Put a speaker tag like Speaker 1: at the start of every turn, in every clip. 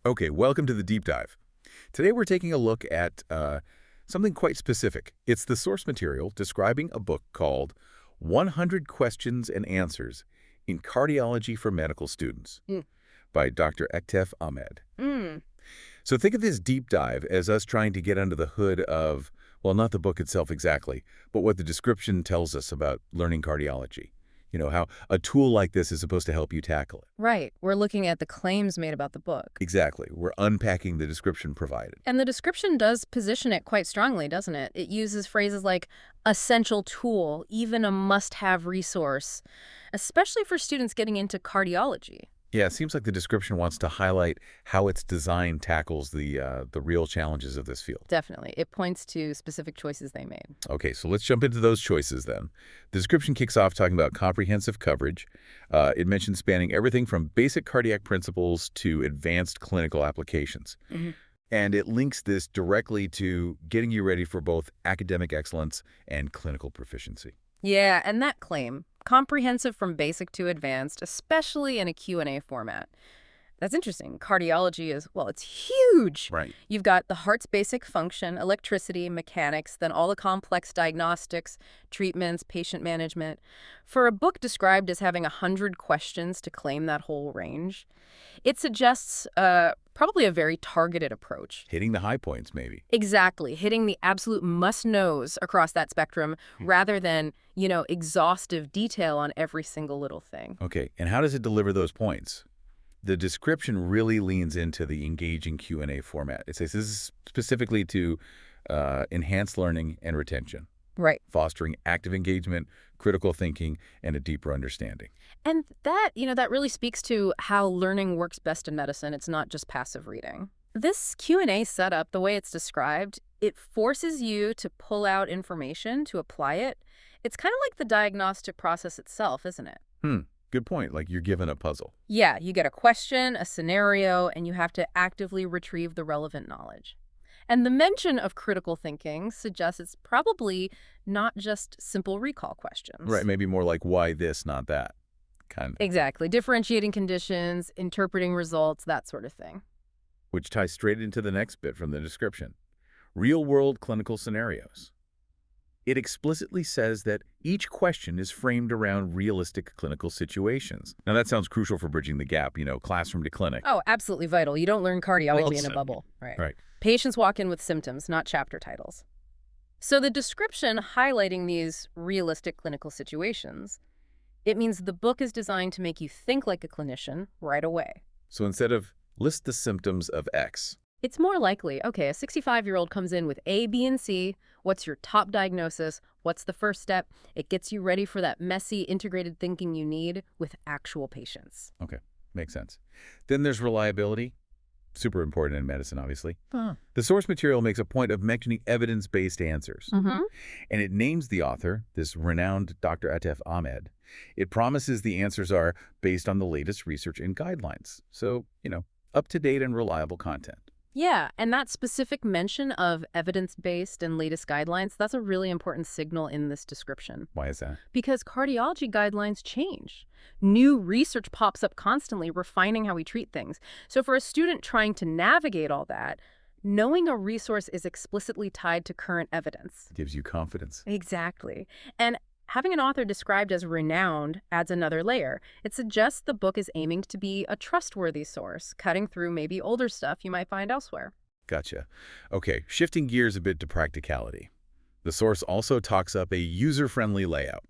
Speaker 1: Okay, welcome to the deep dive. Today we're taking a look at something quite specific. It's the source material describing a book called 100 Questions and Answers in Cardiology for Medical Students
Speaker 2: Mm.
Speaker 1: by Dr. Atef Ahmed.
Speaker 2: Mm.
Speaker 1: So think of this deep dive as us trying to get under the hood of, well, not the book itself exactly, but what the description tells us about learning cardiology. You know, how a tool like this is supposed to help you tackle it.
Speaker 2: Right. We're looking at the claims made about the book.
Speaker 1: Exactly. We're unpacking the description provided.
Speaker 2: And the description does position it quite strongly, doesn't it? It uses phrases like essential tool, even a must-have resource, especially for students getting into cardiology.
Speaker 1: Yeah, it seems like the description wants to highlight how its design tackles the real challenges of this field.
Speaker 2: Definitely. It points to specific choices they made.
Speaker 1: Okay, so let's jump into those choices then. The description kicks off talking about comprehensive coverage. It mentions spanning everything from basic cardiac principles to advanced clinical applications.
Speaker 2: Mhm.
Speaker 1: And it links this directly to getting you ready for both academic excellence and clinical proficiency.
Speaker 2: Yeah, and that claim, comprehensive from basic to advanced, especially in a Q&A format. That's interesting. Cardiology is, well, it's huge.
Speaker 1: Right.
Speaker 2: You've got the heart's basic function, electricity, mechanics, then all the complex diagnostics, treatments, patient management. For a book described as having 100 questions to claim that whole range, it suggests probably a very targeted approach.
Speaker 1: Hitting the high points, maybe.
Speaker 2: Exactly, hitting the absolute must-knows across that spectrum rather than, exhaustive detail on every single little thing.
Speaker 1: Okay, and how does it deliver those points? The description really leans into the engaging Q&A format. It says this is specifically to enhance learning and retention,
Speaker 2: Right.
Speaker 1: fostering active engagement, critical thinking, and a deeper understanding.
Speaker 2: And that really speaks to how learning works best in medicine. It's not just passive reading. This Q&A setup, the way it's described, it forces you to pull out information to apply it. It's kind of like the diagnostic process itself, isn't it?
Speaker 1: Good point, like you're given a puzzle.
Speaker 2: Yeah, you get a question, a scenario, and you have to actively retrieve the relevant knowledge. And the mention of critical thinking suggests it's probably not just simple recall questions.
Speaker 1: Right, maybe more like why this, not that, kind of.
Speaker 2: Exactly. Differentiating conditions, interpreting results, that sort of thing.
Speaker 1: Which ties straight into the next bit from the description. Real-world clinical scenarios. It explicitly says that each question is framed around realistic clinical situations. Now, that sounds crucial for bridging the gap, classroom to clinic.
Speaker 2: Oh, absolutely vital. You don't learn cardiology in a bubble.
Speaker 1: Right.
Speaker 2: Patients walk in with symptoms, not chapter titles. So the description highlighting these realistic clinical situations, it means the book is designed to make you think like a clinician right away.
Speaker 1: So instead of list the symptoms of X,
Speaker 2: It's more likely, okay, a 65-year-old comes in with A, B, and C. What's your top diagnosis? What's the first step? It gets you ready for that messy, integrated thinking you need with actual patients.
Speaker 1: okay, makes sense. Then there's reliability. Super important in medicine, obviously. The source material makes a point of mentioning evidence-based answers.
Speaker 2: Mm-hmm.
Speaker 1: And it names the author, this renowned Dr. Atef Ahmed. It promises the answers are based on the latest research and guidelines. So, up-to-date and reliable content.
Speaker 2: Yeah, and that specific mention of evidence-based and latest guidelines, that's a really important signal in this description.
Speaker 1: Why is that?
Speaker 2: Because cardiology guidelines change. New research pops up constantly, refining how we treat things. So for a student trying to navigate all that, knowing a resource is explicitly tied to current evidence.
Speaker 1: Gives you confidence.
Speaker 2: Exactly. And having an author described as renowned adds another layer. It suggests the book is aiming to be a trustworthy source, cutting through maybe older stuff you might find elsewhere.
Speaker 1: Gotcha. Okay, shifting gears a bit to practicality. The source also talks up a user-friendly layout,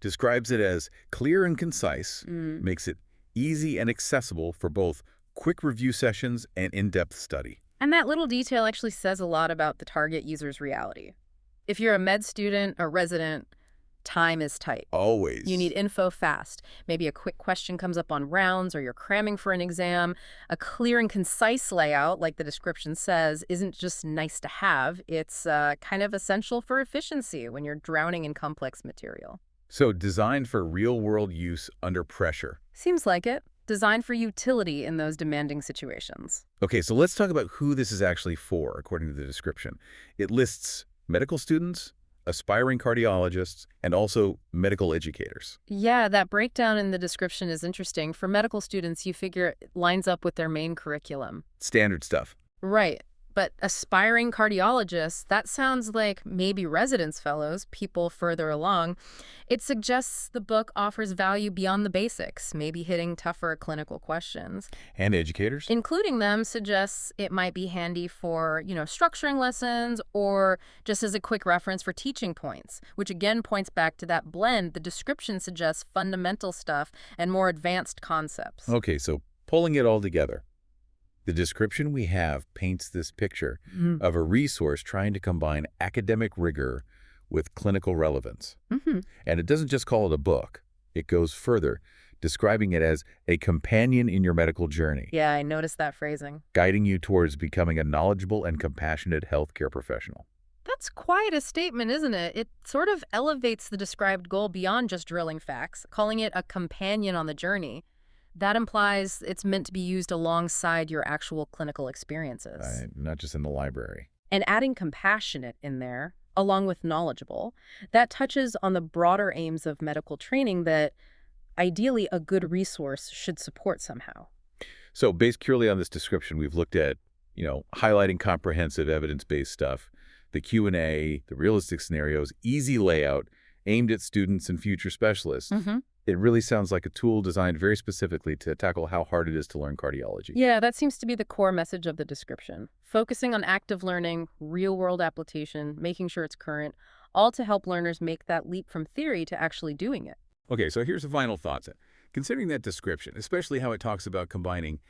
Speaker 1: describes it as clear and concise, makes it easy and accessible for both quick review sessions and in-depth study.
Speaker 2: And that little detail actually says a lot about the target user's reality. If you're a med student or resident, time is tight.
Speaker 1: Always.
Speaker 2: You need info fast. Maybe a quick question comes up on rounds or you're cramming for an exam. A clear and concise layout, like the description says, isn't just nice to have. It's kind of essential for efficiency when you're drowning in complex material.
Speaker 1: So designed for real-world use under pressure.
Speaker 2: Seems like it. Designed for utility in those demanding situations.
Speaker 1: Okay, so let's talk about who this is actually for, according to the description. It lists medical students, aspiring cardiologists, and also medical educators.
Speaker 2: Yeah, that breakdown in the description is interesting. For medical students, you figure it lines up with their main curriculum.
Speaker 1: Standard stuff.
Speaker 2: Right. But aspiring cardiologists, that sounds like maybe residence fellows, people further along. It suggests the book offers value beyond the basics, maybe hitting tougher clinical questions.
Speaker 1: And educators?
Speaker 2: Including them suggests it might be handy for, structuring lessons or just as a quick reference for teaching points, which again points back to that blend. The description suggests fundamental stuff and more advanced concepts.
Speaker 1: Okay, so pulling it all together. The description we have paints this picture of a resource trying to combine academic rigor with clinical relevance. And it doesn't just call it a book. It goes further, describing it as a companion in your medical journey,
Speaker 2: Yeah, I noticed that phrasing.
Speaker 1: guiding you towards becoming a knowledgeable and compassionate healthcare professional.
Speaker 2: That's quite a statement, isn't it? It sort of elevates the described goal beyond just drilling facts, calling it a companion on the journey. That implies it's meant to be used alongside your actual clinical experiences.
Speaker 1: Not just in the library.
Speaker 2: And adding compassionate in there, along with knowledgeable, that touches on the broader aims of medical training that ideally a good resource should support somehow.
Speaker 1: So based purely on this description, we've looked at, highlighting comprehensive evidence-based stuff, the Q&A, the realistic scenarios, easy layout, aimed at students and future specialists. It really sounds like a tool designed very specifically to tackle how hard it is to learn cardiology.
Speaker 2: Yeah, that seems to be the core message of the description. Focusing on active learning, real-world application, making sure it's current, all to help learners make that leap from theory to actually doing it.
Speaker 1: Okay, so here's the final thoughts. Considering that description, especially how it talks about combining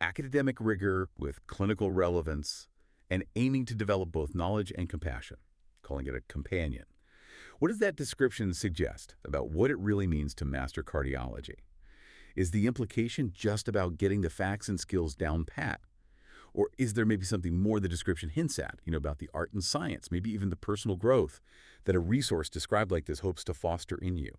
Speaker 1: academic rigor with clinical relevance and aiming to develop both knowledge and compassion, calling it a companion. What does that description suggest about what it really means to master cardiology? Is the implication just about getting the facts and skills down pat? Or is there maybe something more the description hints at, about the art and science, maybe even the personal growth that a resource described like this hopes to foster in you?